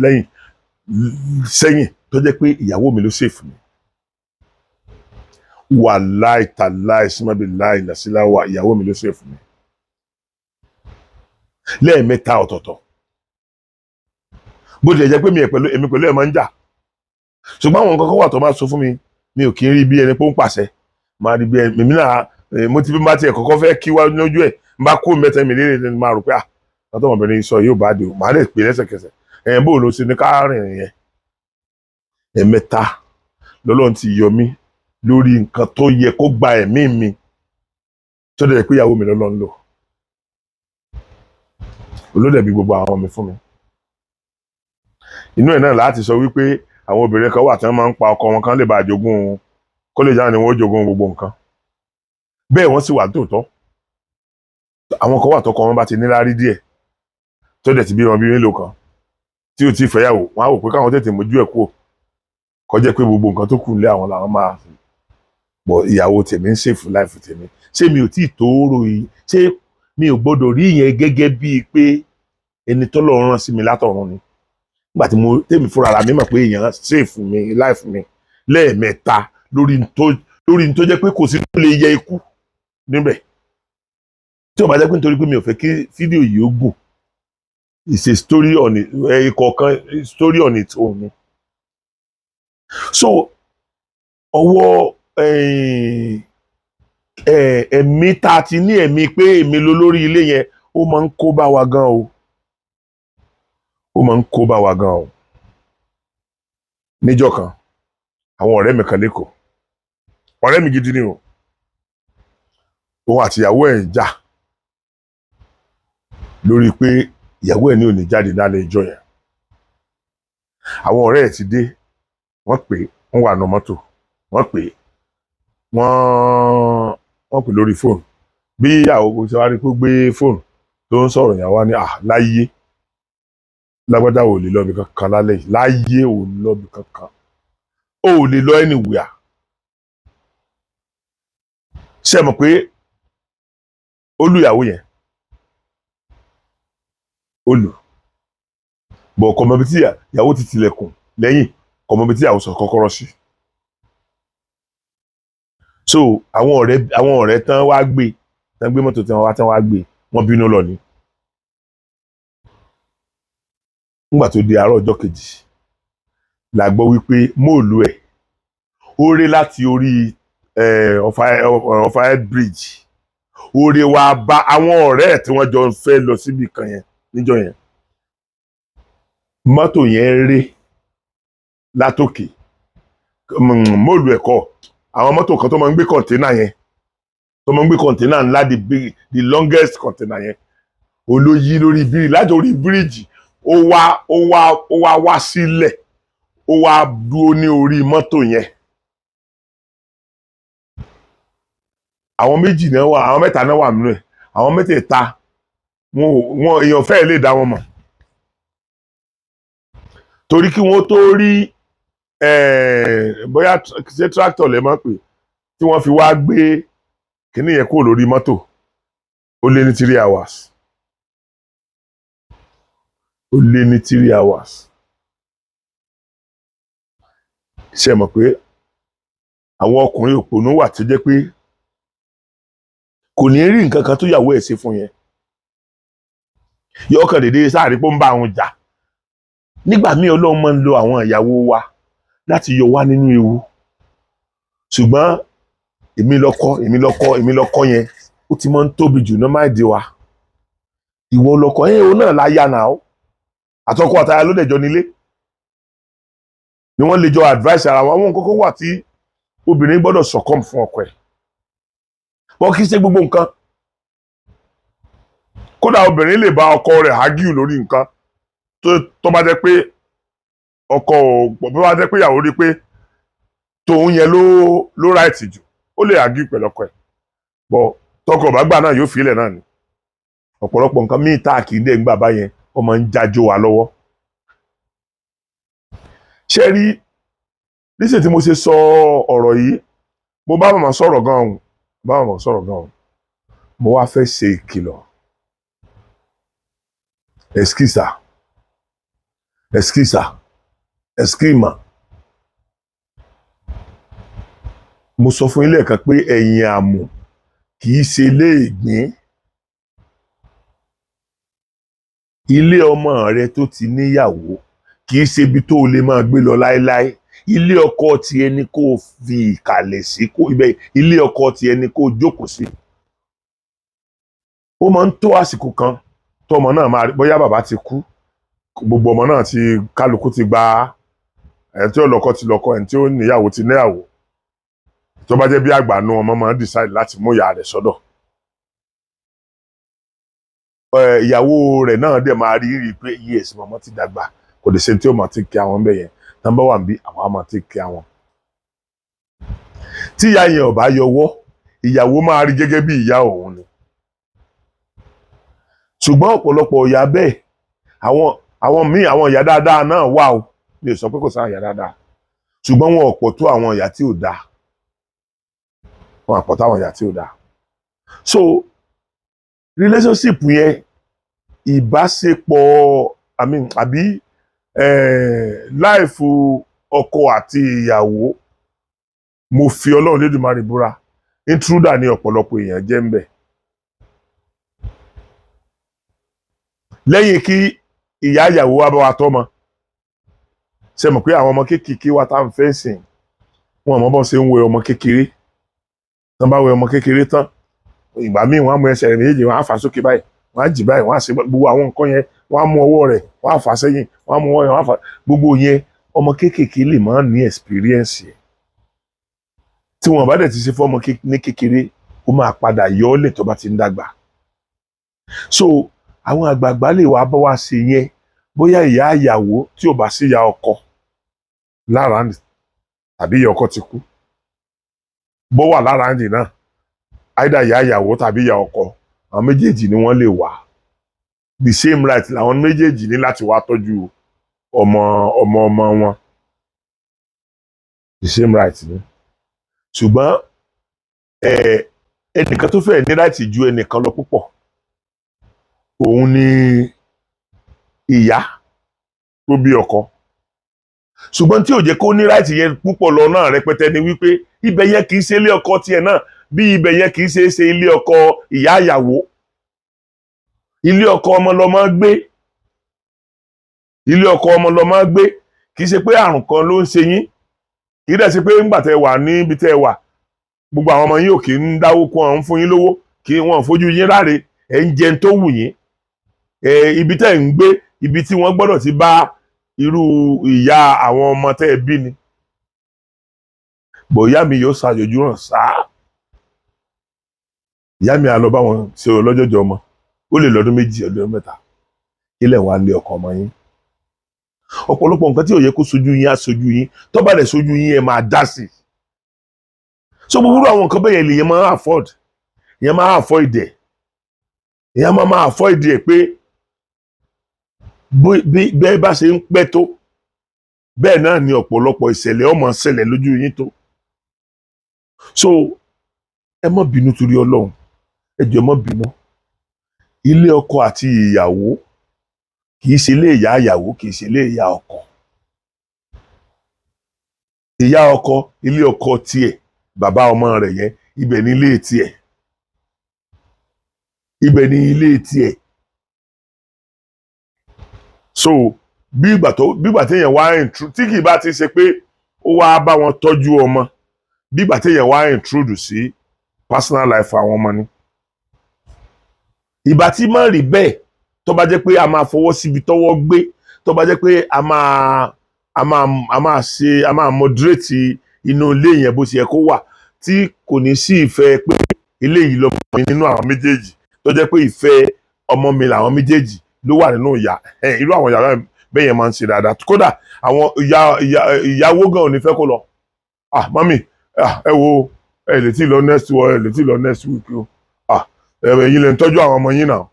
sẹ́yìn tó jẹ́ pé ìyàwó mi ló save mi. Wàláì tàláì símábì láì nàṣíláwà, ìyàwó mi ló save mi. Lẹ́ẹ̀mẹ́ta ọ̀tọ̀ọ̀tọ̀. Bó tilẹ̀ jẹ́ pé èmi pẹ̀lú ẹ̀ máa ń jà. Ṣùgbọ́n àwọn nǹkan kan wà tó máa sọ fún mi, mi ò kí ń rí bí ẹni pé ó ń pàṣẹ. Máa rí bí ẹni náà, mo ti bí bá tiẹ̀ kọ́kọ́ fẹ́ kí wá lójú ẹ̀, n bá kó mẹ́ta mi lérè ní máa rò pé látọ̀ ọmọbìnrin sọ yóò bá dé o, màá lè pè lẹ́sẹ̀kẹsẹ̀. Bó ló ṣe ní ká rìn yẹn. Ẹ̀ẹ̀mẹ́ta lọ́lọ́run ti yọ mí lórí nǹkan tó yẹ kó gba ẹ̀mí mi, tó dẹ̀ pé ìyàwó mi lọ́lọ́run lò. Olódẹ̀bí gbogbo àwọn mi fún mi. Inú ẹ̀ náà láti sọ wípé àwọn obìnrin kan wà tí wọ́n máa ń pa ọkọ wọn kan lè bá jogún, kó lè jáde ni wọ́n jogún gbogbo nǹkan. Bẹ́ẹ̀ wọ́n sì wà tòótọ́. Àwọn kan wà tọkọ wọn bá ti níláárí díẹ̀, tó dẹ̀ ti bí wọn bí mélòó kan, tí ó ti fẹ́yàwó wọn á wò pé káwọn tètè mójú ẹ̀ kúrò kó jẹ́ pé gbogbo nǹkan tó kù lé àwọn làwọn máa bọ̀ ìyàwó tèmi ń ṣèfù láìfù tèmi ṣé mi ò tí ì tóóró yìí ṣé mi ò gbọ́dọ̀ rí ìyẹn gẹ́gẹ́ bíi pé ẹni tọ́lọ́run rán sí mi látọ̀run ni nígbà tí tèmi fúnra ra mi mọ̀ pé èèyàn ṣèfù mi láìfù mi lẹ́ẹ̀mẹ́ta lórí ní tó jẹ́ pé kò sí tó lè yẹ ikú níbẹ̀ tí ó bá jẹ́ pé nítorí pé mi ò fẹ́ kí fídíò yìí ó gùn it's a story on it ìkọ̀ọ̀kan story on its own ni so ọwọ́ ẹ̀mí tá a ti ní ẹ̀mí pé èmi ló lórí ilé yẹn ó máa ń kó bá wa gan o ó máa ń kó bá wa gan o níjọ́ kan àwọn ọ̀rẹ́ mi kan lẹ́kọ̀ọ́ ọ̀rẹ́ mi gidi ni o òun àti ìyàwó ẹ̀ ń jà lórí pé ìyàwó ẹ̀ ní ò ní jáde lálẹ́ ìjọ yẹn àwọn ọ̀rẹ́ ẹ̀ ti dé wọ́n pè wọ́n wà nù mọ́tò wọ́n pè wọ́n pè lórí fóònù bí ìyàwó ṣe wá rí pé gbé fóònù tó ń sọ̀rọ̀ ìyàwó ní láyé lágbádá ò lè lọ́bi kankan lálẹ́ yìí láyé ò lè lọ́bi kankan ò lè lọ anywhere ṣe mọ̀ pé olùyàwó yẹn olù bọ̀ ọkọ̀ mọ̀bí tí ìyàwó ti tilẹ̀kùn lẹ́yìn ọkọ̀ mọ̀bí tí ìyàwó sọ kọ́kọ́rọ́ sí so àwọn ọ̀rẹ́ tán wá gbé mọ́tò tán wá gbé wọ́n bínú lọ ni nígbà tó di àárọ̀ ọjọ́ kejì la gbọ́ wípé móòlù ẹ̀ ó ré láti orí ọ̀fà head bridge ó ré wá bá àwọn ọ̀rẹ́ ẹ̀ tí wọ́n jọ fẹ́ lọ síbi kan yẹn níjọ́ yẹn mọ́tò yẹn ré látòkè móòlù ẹ̀ kọ́ àwọn mọ́tò kan tó máa ń gbé kọ̀ǹténà yẹn tó máa ń gbé kọ̀ǹténà ńlá the longest kọ̀ǹténà yẹn olóyí lórí bíríjì láti orí bíríjì ó wá sílẹ̀ ó wá dúró ní orí mọ́tò yẹn àwọn méjì náà wà àwọn mẹ́ta náà wà nínú ẹ̀ àwọn mẹ́tẹ̀ẹ̀ta wọn èèyàn fẹ́ẹ̀ lè dá wọn mọ̀ torí kí wọ́n tó rí bóyá ṣe tractor lè máa pè tí wọ́n fi wá gbé kíní yẹn kúrò lórí mọ́tò ó lé ní 3 hours ó lé ní 3 hours ṣe mọ̀ pé àwọn ọkùnrin òpònú wà tó jẹ́ pé kò ní rí nǹkan kan tó yàwó ẹ̀ ṣe fún yẹn yóò kàn déédéé sáàrí pé ó ń bá àwọn jà nígbà míì Ọlọ́run máa ń lo àwọn ìyàwó wa láti yọ wá nínú ewu ṣùgbọ́n èmi lọ́kọ yẹn ó ti máa ń tóbi jù ní máìdí wa ìwọ lọ́kọ yẹn òun náà láyà náà àtọkọ àtaya ló dẹjọ nílé ni wọ́n lè jọ advice ara wọn àwọn nǹkan kan wà tí obìnrin gbọ́dọ̀ succumb fún ọkọ ẹ̀ wọ́n kì í ṣe gbogbo nǹkan kódà obìnrin lè bá ọkọ rẹ̀ argue lórí nǹkan tó bá jẹ́ pé ọkọ bó bá jẹ́ pé ìyàwó rí pé tòun yẹn ló right jù ó lè argue pẹ̀lú ọkọ ẹ̀ bọ́ tọkọ bá gbà náà yóò fi ilẹ̀ náà ni ọ̀pọ̀lọpọ̀ nǹkan míì tá a kì í dé ńgbà báyẹn ó máa ń jájó wa lọ́wọ́ ṣé rí níṣẹ́ tí mo ṣe sọ ọ̀rọ̀ yìí mo bá màmá sọ̀rọ̀ gan-an mo wá fẹ́ ṣe ìkìlọ̀ ẹ̀skísà mo sọ fún ilé ẹ̀kan pé ẹ̀yìn àmù kì í ṣe ilé ìgbín ilé ọmọ rẹ tó ti níyàwó kì í ṣe ibi tó o lè máa gbé lọ láéláé ilé ọkọ ti ẹni kó o fi ìkàlẹ̀ sí ilé ọkọ ti ẹni kó o jókòó sí ó máa ń tó àsìkò kan tọmọ náà máa rí bóyá bàbá ti kú gbogbo ọmọ náà ti kálukú ti gba ẹni tí ó lọ́kọ ti lọ́kọ ẹni tí ó níyàwó ti níyàwó tó bá jẹ́ bí àgbàánu ọmọ máa ń decide láti mú ìyá rẹ̀ sọ́dọ̀ ìyàwó rẹ̀ náà dẹ̀ máa rí pé yes mọ̀mọ́ ti dàgbà kò lè ṣe tí ó máa ti kí àwọn bẹ́ẹ̀ yẹn number one bí àwọn á máa ti kí àwọn. tí ìyá yẹn ò bá yọwọ́ ìyàwó máa rí gẹ́gẹ́ bí ìyá òun ni ṣùgbọ́n ọ̀pọ̀lọpọ̀ ìyá bẹ́ẹ̀ àwọn míì àwọn ìyá dáadáa náà wà o mi ò sọ pé kò sáà ìyá dáadáa ṣùgbọ́n wọn ò pọ̀ tó àwọn ìyá tí ò dáa wọn àpọ̀ tó àwọn ìyá tí ò dáa so relationship yẹn ìbáṣepọ̀ àbí láìfù ọkọ àti ìyàwó mo fi Ọlọ́run lédùmarè búra intruder ní ọ̀pọ̀lọpọ̀ èèyàn jẹ́ ń bẹ̀. lẹ́yìn kí ìyá ìyàwó wa bá wa tọ́mọ ṣe mọ̀ pé àwọn ọmọ kéékèèké wa tá à ń fẹ́ sìn wọn mọ̀ bọ́ ṣe ń wẹ ọmọ kékeré tán bá wẹ ọmọ kékeré tán ìgbà míì wọ́n á mú ẹsẹ̀ rẹ̀ méjèèjì wọ́n á fà sókè báyìí wọ́n á jì báyìí wọ́n á ṣe gbogbo àwọn nǹkan yẹn wọ́n á mú ọwọ́ rẹ̀ wọ́n á fà sẹ́yìn wọ́n á mú ọwọ́ yẹn wọ́n á fà gbogbo yẹn ọmọ kéékèèké lè máa ní experience yẹn tí wọn bá dẹ̀ ti ṣe fọ́mọ ní kékeré ó máa padà yọ ọ́ lẹ̀ tó bá ti ń dàgbà so àwọn àgbààgbà lè wá bá wa ṣe yẹn bóyá ìyá ìyàwó tí ò bá sí ìyá ọkọ lára tàbí ìyá ọkọ ti kú bó wà lára ǹdì náà àìdá ìyá ìyàwó tàbí ìyá ọkọ àwọn méjèèjì ni wọ́n lè wá the same right làwọn méjèèjì ní láti wá tọ́jú ọmọ wọn the same right ni ṣùgbọ́n ẹnìkan tó fẹ́ ní right ju ẹnìkan lọ púpọ̀ òun ni ìyá tó bí ọkọ ṣùgbọ́n tí ò jẹ́ kó ní right yẹn púpọ̀ lọ náà rẹpẹtẹ ni wípé ibẹ̀ yẹn kì í ṣe ilé ọkọ tiẹ̀ náà bí ibẹ̀ yẹn kì í ṣe ilé ọkọ ìyá ìyàwó ilé ọkọ ọmọ lọmọ gbé ilé ọkọ ọmọ lọmọ gbé kì í ṣe pé àrùn kan ló ń ṣe yín kì í dẹ̀ ṣe pé ńgbà tẹ́ wà níbi tẹ́ wà gbogbo àwọn ọmọ yín ò kì í dáwó kó àwọn fún yín lówó kí wọ́n fojú yín ráre ẹ̀ ń jẹun tó wù yín ibi tẹ́ ń gbé ibi tí wọ́n gbọ́dọ̀ ti bá irú ìyá àwọn ọmọ tẹ́ ẹ bí ni bóyá mi yóò ṣàjòjú hàn sáà ìyá mi á lọ bá wọn ṣe ọlọ́jọ́jọ́ ọmọ ó lè lọ́dún 2 ọdún 3 ilẹ̀ wa lé ọkọ ọmọ yín ọ̀pọ̀lọpọ̀ nǹkan tí ò yẹ kó sojú yín á sojú yín tó bá dẹ̀ sojú yín ẹ máa dá sí so gbogbo àwọn nǹkan bẹ́ẹ̀ yẹn lèyẹn máa afford ìyẹn máa avoid ẹ̀ ìyẹn máa avoid ẹ̀ pé bẹ́ẹ̀ bá ṣe ń pẹ́ tó bẹ́ẹ̀ náà ni ọ̀pọ̀lọpọ̀ ìṣẹ̀lẹ̀ ó máa ṣẹlẹ̀ lójú yín tó so ẹ má bínú torí Ọlọ́run ẹ jọ̀ọ́ ẹ má bínú ilé ọkọ àti ìyàwó kì í ṣe ilé ìyá ìyàwó kì í ṣe ilé ìyá ọkọ ìyá ọkọ ilé ọkọ tiẹ̀ bàbá ọmọ rẹ̀ yẹn ibẹ̀ ní ilé tiẹ̀ ibẹ̀ ní ilé tiẹ̀ so bí ìgbà téèyàn wá tí kì í bá ti ṣe pé ó wá bá wọn tọ́jú ọmọ bí ìgbà téèyàn wá intrude sí personal life àwọn ọmọ ni ìbá tí má rí bẹ́ẹ̀ tó bá jẹ́ pé a máa fọwọ́ síbi tọ́wọ́ gbé tó bá jẹ́ pé a máa moderate inú ilé yẹn bó ṣe yẹ kó wà tí kò ní sí ìfẹ́ pé ilé yìí lọ́mọ mi nínú àwọn méjèèjì tó jẹ́ pé ìfẹ́ ọmọ mi làwọn méjèèjì ló wà nínú ìyá irú àwọn ìyá bẹ́ẹ̀ yẹn máa ń ṣe dáadáa kódà àwọn ìyàwó gan ò ní fẹ́ kó lọ mami ẹ wo ẹ lè tí lọ next week o ẹ̀yin lè ń tọ́jú àwọn ọmọ yín náà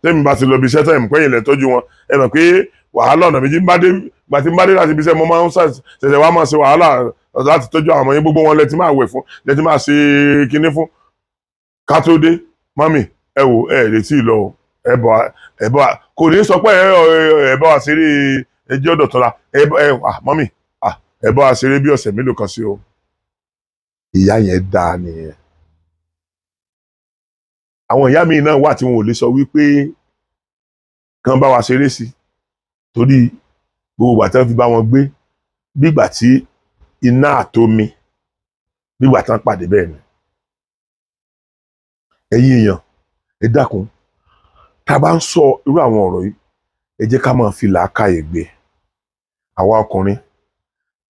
tẹ́mi bá ti lọ bí iṣẹ́ tẹ́mi pẹ́yìn lè tọ́jú wọn ẹ mọ̀ pé wàhálà ọ̀nà méjì gbà tí ń bá dé láti ibi iṣẹ́ mo máa ń ṣẹ̀ṣẹ̀ wá máa ṣe wàhálà láti tọ́jú àwọn ọmọ yín gbogbo wọn lẹ ti máa wẹ̀ fún lẹ ti máa ṣe kinní fún ká tó dé mami ẹ wò ẹ lè tí ì lọ ẹ bọ kò ní sọ pé ẹ bá wa ṣeré ẹjọ́ dọ̀tọ́la mami ẹ bá wa ṣeré bí ọ̀sẹ̀ mélòó kan sí o ìyá yẹn dáa nìyẹn àwọn ìyá mi náà wà tí wọn ò lè sọ wípé kàn bá wa ṣeré sí torí gbogbo ìgbà tí wọ́n fi bá wọn gbé bígbà tí iná àtomi bígbà tí wọ́n pàdé bẹ́ẹ̀ ni ẹ̀yin èèyàn ẹ dákun tá a bá ń sọ irú àwọn ọ̀rọ̀ yìí ẹ jẹ́ ká máa fi làákàyè gbé àwa ọkùnrin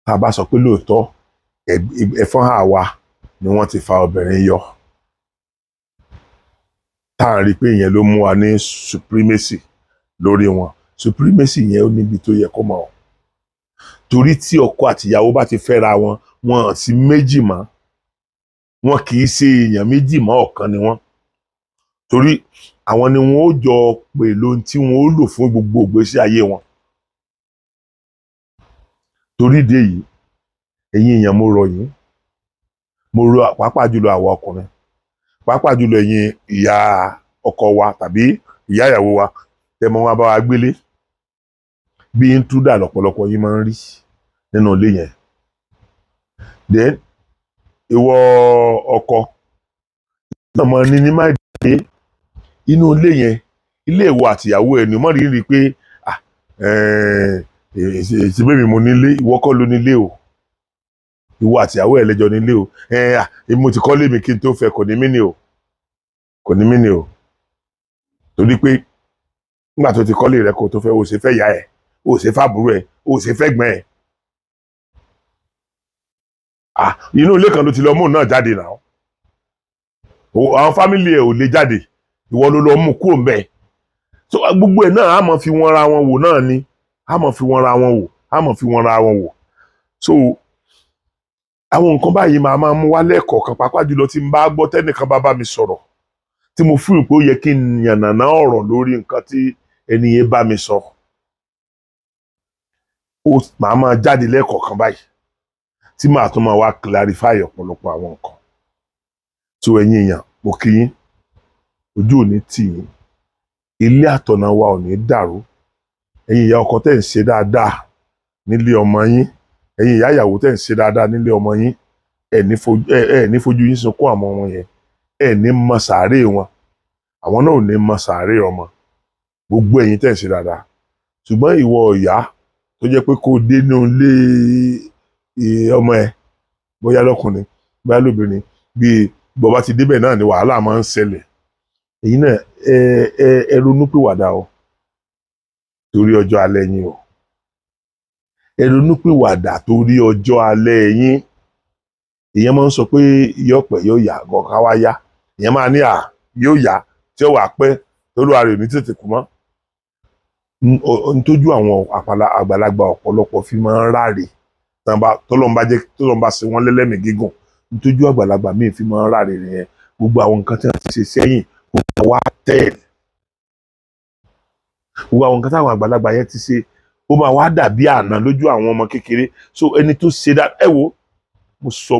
tá a bá sọ pé lóòótọ́ ẹ̀fọ́n àwa ni wọ́n ti fa obìnrin yọ tá à ń rí i pé ìyẹn ló mú wa ní supremacy lórí wọn supremacy yẹn ó níbi tó yẹ kó mọ̀ ọ́ torí tí ọkọ àtìyàwó bá ti fẹ́ra wọn wọn sí méjì mọ́ wọn kì í ṣe èèyàn méjì mọ́ ọ̀kan ni wọ́n torí àwọn ni wọn ó jọ pè lóhun tí wọn ó lò fún gbogbo ìgbésí ayé wọn torí ìdí èyí ẹ̀yin èèyàn mo rọ̀ yín, mo rọ̀ pàápàá jùlọ àwa ọkùnrin, pàápàá jùlọ ẹ̀yin ìyá ọkọ wa tàbí ìyá ìyàwó wa tẹ́ mọ́ wá bá wa gbélé, bí intruder lọ́pọ̀lọpọ̀ yín máa ń rí nínú ilé yẹn. Then ìwọ ọkọ náà máa ní máa dé inú ilé yẹn, ilé ìwọ àtìyàwó ẹ̀ ni mọ́ rí pé ṣe bẹ́ẹ̀ mi mo nílé, ìwọ kọ́ ló nílé o, ìwọ àtìyàwó ẹ̀ lẹ́jọ́ nílé o, mo ti kọ́lé mi kí n tó fẹ́, kò ní mí ni o, kò ní mí ni o, torí pé nígbà tó ti kọ́lé rẹ kó tó fẹ́, o ṣe fẹ́ ìyá ẹ̀, o ṣe fàbúrò ẹ̀, o ṣe fẹ́ gbọ́n ẹ̀. Inú ilé kan ló ti lọ mú náà jáde náà, àwọn fámìlì ẹ̀ ò lè jáde, ìwọ ló lọ mú kúrò mbẹ̀. So gbogbo ẹ̀ náà a máa fi wọn ra wọn wò náà ni, a máa fi wọn ra wọn wò, a máa fi wọn ra wọn wò. So àwọn nǹkan báyìí máa mú wá lẹ́ẹ̀kọ̀ọ̀kan, pàápàá jùlọ tí n bá gbọ́ tẹ́nìkan bá mi sọ̀rọ̀ tí mo feel pé ó yẹ kí n yànnàná ọ̀rọ̀ lórí nǹkan tí ẹni yẹn bá mi sọ. Màá máa jáde lẹ́ẹ̀kọ̀ọ̀kan báyìí tí màá tún máa wá clarify ọ̀pọ̀lọpọ̀ àwọn nǹkan. So ẹ̀yin èèyàn, mo kí yín, ojú ò ní tì yín, ilé àtọ̀nà wa ò ní dàrú. Ẹ̀yin ìyá ọkọ tẹ́ ń ṣe dáadáa nílé ọmọ yín, ẹ̀yin ìyá ìyàwó tẹ́ ń ṣe dáadáa nílé ọmọ yín, ẹ ní fojú yín sunkún àwọn ọmọ yẹn, ẹ ní mọ sàárè wọn, àwọn náà ò ní mọ sàárè ọmọ, gbogbo ẹ̀yin tẹ́ ń ṣe dáadáa. Ṣùgbọ́n ìwọ ìyá tó jẹ́ pé kó dé nínú ilé ọmọ ẹ, bóyá lọ́kùnrin bóyá lóbìnrin, bí bọ́ba ti débẹ̀ náà ni wàhálà máa ń ṣẹlẹ̀. Èyí náà ẹ ronú pìwàdà o, torí ọjọ́ alẹ́ yín o, ẹ ronú pìwàdà torí ọjọ́ alẹ́ yín. Èèyàn máa ń sọ pé yóò pẹ́ yóò yá gọ̀ọ̀ká wá yá, èèyàn máa ní yóò yá tí ó wà pẹ́ torí ààrẹ ò ní tètè kú mọ́. Ntójú àwọn àgbàlagbà ọ̀pọ̀lọpọ̀ fi máa ń ráre tọ́lọ́mbà ṣe wọ́n lẹ́lẹ́mìí gígùn, ntójú àgbàlagbà míì fi máa ń ráre nìyẹn. Gbogbo àwọn nǹkan tí wọ́n ti ṣe sẹ́yìn gbogbo wa tẹ̀, gbogbo àwọn nǹkan táwọn àgbàlagbà yẹn ti ṣe ó máa wá dàbí àná lójú àwọn ọmọ kékeré. So ẹni tó ṣe dá ẹ wo,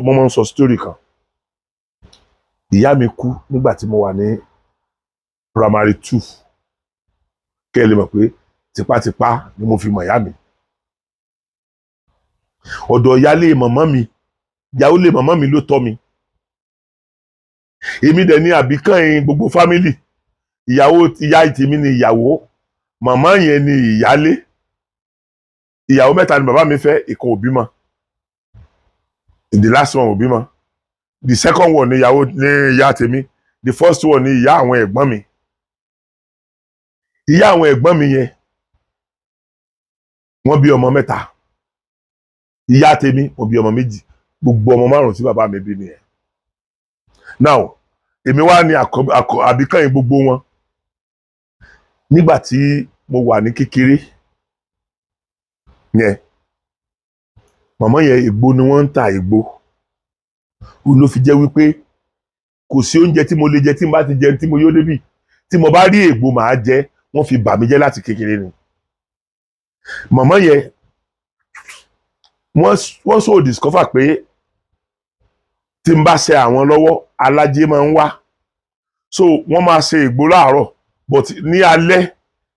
mo máa ń sọ story kan. Ìyá mi kú nígbà tí mo wà ní primary 2, kẹ́ ẹ lè mọ̀ pé tipátipá ni mo fi mọ̀ ìyá mi. Ọ̀dọ̀ ìyálé màmá mi ló tọ́ mi. Èmi dẹ̀ ní àbíkẹ́yìn gbogbo fámìlì, ìyá tèmi ni ìyàwó, màmá yẹn ni ìyálé. Ìyàwó 3 ni bàbá mi fẹ́, ìkan ò bímọ, the last one ò bímọ, the second one ni ìyá tèmi, the first one ni ìyá àwọn ẹ̀gbọ́n mi. Ìyá àwọn ẹ̀gbọ́n mi yẹn wọ́n bí ọmọ 3, ìyá tèmi wọ́n bí ọmọ 2, gbogbo ọmọ 5 tí bàbá mi bí nìyẹn. Now èmi wá ní àbíkẹ́yìn gbogbo wọn. Nígbà tí mo wà ní kékeré yẹn, màmá yẹn ègbó ni wọ́n ń ta ègbó, ló fi jẹ́ wípé kò sí oúnjẹ tí mo lè jẹ tí n bá ti jẹ tí mo yó débì, tí mo bá rí ègbó màá jẹ, wọ́n fi bà mí jẹ́ láti kékeré ni. Màmá yẹn wọ́n so discover pé tí n bá ṣe àwọn lọ́wọ́ alájẹ máa ń wá, so wọ́n máa ṣe ègbó láàárọ̀, but ní alẹ́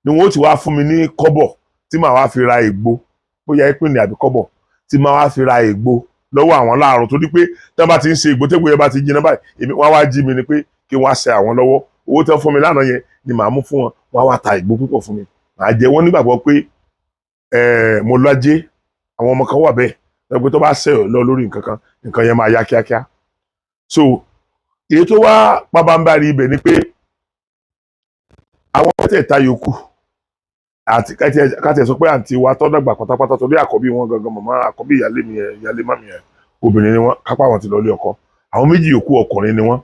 ni wọ́n ti wá fún mi ní kọ́bọ̀ tí màá wá fi ra ègbó, bóyá ìpínlẹ̀ àbí kọ́bọ̀ tí màá wá fi ra ègbó lọ́wọ́ àwọn láàárọ̀, torí pé tí wọ́n bá ti ń ṣe ègbó tẹ́gbó yẹn bá ti jiná báyìí, wọ́n wá jí mi ni pé kí wọ́n á ṣe àwọn lọ́wọ́, owó tí wọ́n fún mi lánàá yẹn ni màá mú fún wọn, wọ́n á wá ta ègbó púpọ̀ fún mi, màá jẹ. Wọ́n nígbàgbọ́ pé mo lájé, àwọn ọmọ kan wà bẹ́ẹ̀ lọ́gbẹ́ tó bá ṣẹ̀ lọ lórí nǹkan yẹn máa yá kíákíá. So èyí tó wá pabambari ibẹ̀ ni pé àwọn mẹ́tẹ̀ẹ̀ta yòókù àti káti sọ pé àǹtí wa tó dàgbà pátápátá torí àkọ́bí wọn gangan, màmá àkọ́bí ìyálé màmí yẹn obìnrin ni wọ́n, kápá wọn ti lọ ilé ọkọ, àwọn 2 yòókù ọkùnrin ni wọ́n.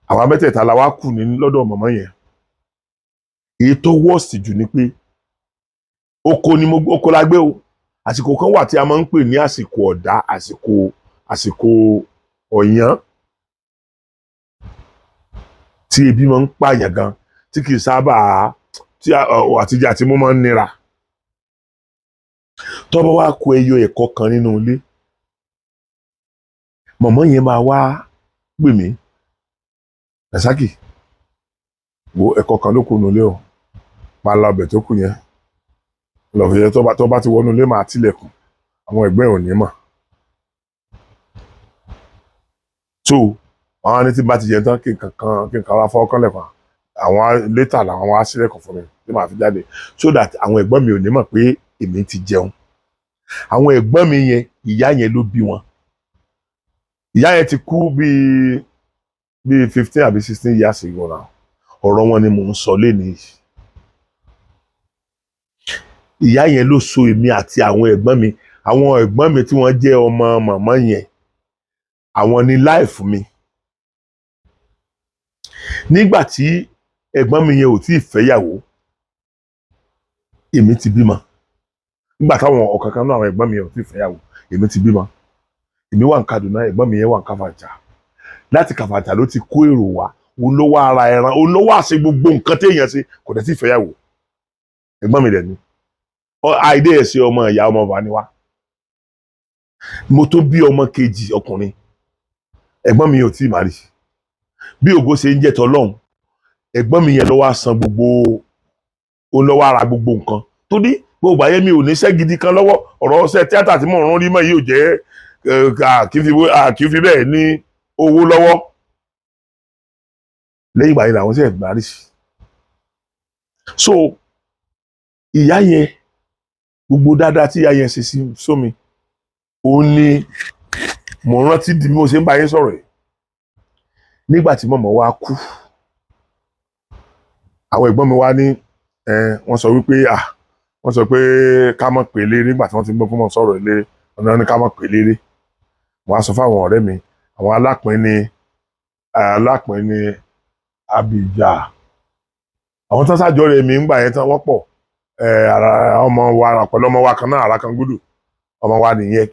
Àwọn mẹ́tẹ̀ẹ̀ta la wá kù ní lọ́dọ̀ màmá yẹn. Èyí tó worst jù ni pé oko la gbé o, àsìkò kan wà tí a máa ń pè ní àsìkò ọ̀dá, àsìkò ọ̀yán, tí ebi máa ń pààyàn gan, tí kì í sábà tí àtijọ́ àti mú máa ń nira. tó bá wá kó ẹyọ ẹ̀kọ́ kan nínú ilé mọ̀mọ́ yẹn máa wá pè mí Rasaki wo ẹ̀kọ́ kan ló kù nínú ilé o máa la ọbẹ̀ tó kù yẹn lọ́ọ̀fẹ́ yẹn tó bá ti wọnú ilé máa tilẹ̀kùn àwọn ẹ̀gbẹ́ ò ní mọ̀ so àwọn ní tí bá ti jẹ tán kí n kan wá fọwọ́ kán lẹ̀kùn àwọn létà làwọn wá sílẹ̀kùn fún mi tí màá fi jáde so that àwọn ẹ̀gbọ́n mi ò ní mọ̀ pé èmi ti jẹun àwọn ẹ̀gbọ́n mi yẹn ìyá yẹn ló bí wọn ìyá yẹn ti kú bíi 15 àbí 16 years ago now ọ̀rọ̀ wọn ni mò ń sọ lénìí ìyá yẹn ló so èmi àti àwọn ẹ̀gbọ́n mi tí wọ́n jẹ́ ọmọ màmá yẹn àwọn ni life mi nígbà tí ẹ̀gbọ́n mi yẹn ò tí ì fẹ́yàwó èmi ti bímọ nígbà táwọn ọ̀kankan náà àwọn ẹ̀gbọ́n mi yẹn ò tí ì fẹ́yàwó èmi ti bímọ èmi wà ní Kaduna ẹ̀gbọ́n mi yẹn wà ní Kàfàǹchà láti Kàfàǹchà ló ti kó èrò wá olówó ara ẹran olówó àṣẹ gbogbo nǹkan téèyàn ṣe kò dẹ̀ tí ì fẹ́yàwó ẹ̀gbọ́n mi dẹ̀ ni àìdé ẹ̀sẹ̀ ọmọ ìyá ọmọ bàbá ni wá mo tó bí ọmọ kejì ọkùnrin ẹ̀gbọ́n mi yẹn ò tí ì má rí bí ògo ṣe ń jẹ́ tọlọ́hun ẹ̀gbọ́n mi yẹn ló wá san gbogbo olówó ara gbogbo nǹkan tó dé gbogbo àyẹ́ mi ò ní iṣẹ́ gidi kan lọ́wọ́ ọ̀rọ̀ ọ̀sẹ̀ tíátà tí mò ń rán rí mọ́ yìí ò jẹ́ kì í fi bẹ́ẹ̀ ní owó lọ́wọ́ lẹ́yìn ìgbà yẹn làwọn ṣe má rí so ìyá yẹn gbogbo dáadáa tí ìyá yẹn ṣe sí sómi òun ni mo rántí di bí mo ṣe ń bá yín sọ̀rọ̀ yìí nígbà tí mọ̀mọ́ wa kú àwọn ẹ̀gbọ́n mi wá ní wọ́n sọ wípé wọ́n sọ pé ká mọ̀ pé léré nígbà tí wọ́n ti gbọ́ fún mọ̀ sọ̀rọ̀ léré wọ́n ní ká mọ̀ pé léré wọ́n á sọ fáwọn ọ̀rẹ́ mi àwọn alápín ní Abija àwọn tán sájọ rẹ̀ mi ńgbà yẹn tán wọ́n pọ̀ ọmọ wa pẹ̀lú ọmọ wa kan náà ara kan gúdù ọmọ wa nìyẹn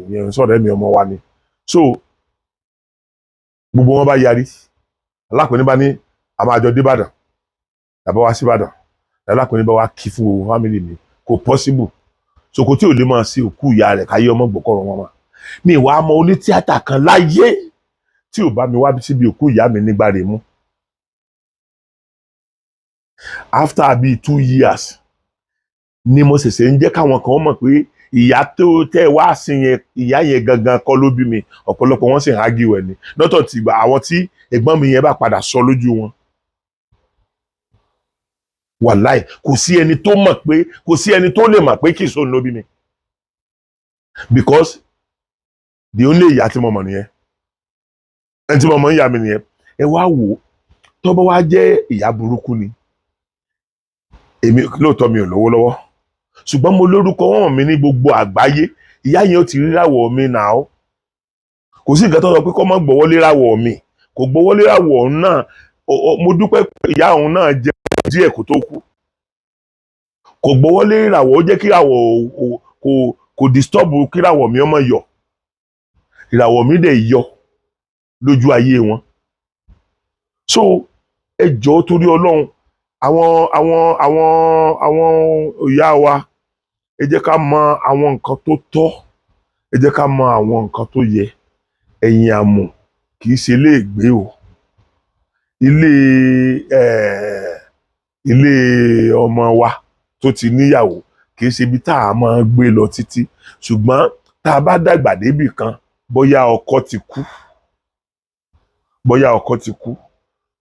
ìyẹn sọ̀rọ̀ mi ọmọ wa ni so gbogbo wọn bá yarí alápẹ̀ní bá ní a máa jọ dé Ìbàdàn tàbí wá sí Ìbàdàn alápẹ̀ní bá wá kí fún gbogbo fámìlì mi kò possible Sokoti ò lè máa sí òkú ìyá rẹ̀ káyé ọmọ gbọ́kọ̀rọ̀ wọn mà mi wàá mọ oní tíátà kan láyé tí ò bá mi wá síbi òkú ìyá mi nígbà rẹ̀ mú after bíi 2 years ni mo ṣẹ̀ṣẹ̀ ń jẹ́ káwọn kan mọ̀ pé ìyá tó tẹ́ wá sí yẹn ìyá yẹn gangan kọ́ ló bí mi ọ̀pọ̀lọpọ̀ wọn sì ń hági wẹ̀ ni lọ́tọ̀ tí àwọn tí ẹ̀gbọ́n mi yẹn bá padà sọ lójú wọn. Wàláì kò sí ẹni tó lè mọ̀ pé kì í sóun ló bí mi because the only ìyá tí mo mọ̀ nìyẹn ẹni tí mo mọ̀ ń yà mí nìyẹn ẹ wá wò ó tó bá wá jẹ́ ìyá burúkú ni èmi lóòótọ́ mi ò lówó lọ́wọ́ ṣùgbọ́n mo lórúkọ wọn mi ní gbogbo àgbáyé ìyá yẹn ó ti ríràwọ̀ mi náà kò sí nǹkan tó sọ pé kọ́ mọ́ gbọ́wọ́ léràwọ̀ mi kò gbọ́wọ́ léràwọ̀ náà mo dúpẹ́ pé ìyá òun náà jẹ́ díẹ̀ kó tó kú kò gbọ́wọ́ léràwọ̀ ó jẹ́ kí ìràwọ̀ kò disturb kí ìràwọ̀ mi ọmọ yọ ìràwọ̀ mi dẹ̀ yọ lójú ayé wọn so ẹ jọ̀ọ́ torí Ọlọ́run àwọn ìyá wa ẹ jẹ́ ká mọ àwọn nǹkan tó tọ́ ẹ jẹ́ ká mọ àwọn nǹkan tó yẹ ẹ̀yìn àmọ̀ kì í ṣe ilé ìgbé o ilé ọmọ wa tó ti níyàwó kì í ṣe ibi tá a máa gbé lọ títí ṣùgbọ́n tá a bá dàgbà débì kan bóyá ọkọ ti kú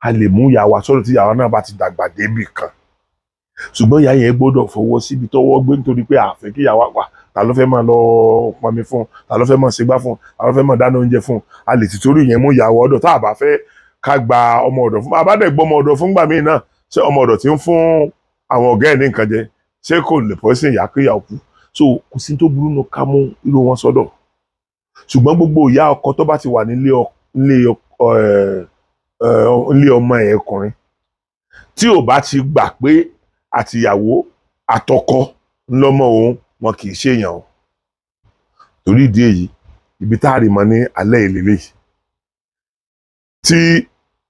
a lè mú ìyá wa sọ́dọ̀ tí ìyá wa náà bá ti dàgbà débì kan ṣùgbọ́n ìyá yẹn gbọ́dọ̀ fọwọ́ síbi tọ́wọ́ gbé nítorí pé àfẹ́ kí ìyá wa pa ta ló fẹ́ máa lọ pọnmi fún ta ló fẹ́ máa ṣègbà fún ta ló fẹ́ máa dáná oúnjẹ fún a lè ti torí yẹn mú ìyá wa ọ̀dọ̀ tá a bá fẹ́ ká gba ọmọ ọ̀dọ̀ fún bàbá dẹ̀ gbọ́ ọmọ ọ̀dọ̀ fún gbà míì náà ṣé ọmọ ọ̀dọ̀ tí ń fún àwọn ọ̀gá ẹ̀ ní nǹkan jẹ ṣé kò lè pọ́ sí ìyá kéèyà òkú so kò sí tó burú nu ká mú irú wọn sọ́dọ̀ ṣùgbọ́n gbogbo ìyá ọkọ tó bá ti wà nílé ọmọ ẹ̀ ọkùnrin tí ò bá ti gbà pé àtìyàwó àtọkọ ńlọmọ òun wọn kì í ṣèyàn o torí ìdí èyí ibi tá a rí mọ ní alẹ́ ìlélẹ̀ tí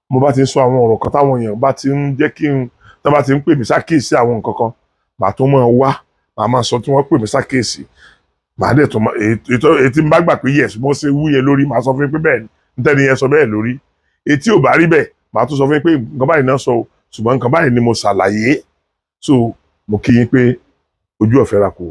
mo bá ti ń sọ àwọn ọ̀rọ̀ kan táwọn èèyàn bá ti ń jẹ́ kí n tó bá ti ń pè mí ṣàkíyèsí àwọn nǹkan kan màá tún máa wá màá máa sọ tí wọ́n pè mí sákèsì màá dẹ̀ tó ètí ń bá gbà pé yes mo ṣe wú yẹn lórí màá sọ fún yín pé bẹ́ẹ̀ ni ntẹ́ni yẹn sọ bẹ́ẹ̀ lórí etí ò bá rí bẹ́ẹ̀ màá tún sọ fún yín pé nǹkan báyìí náà sọ ṣùgbọ́n nǹkan báyìí ni mo ṣàlàyé so mo kí yín pé ojú ọ̀fẹ́ ra kò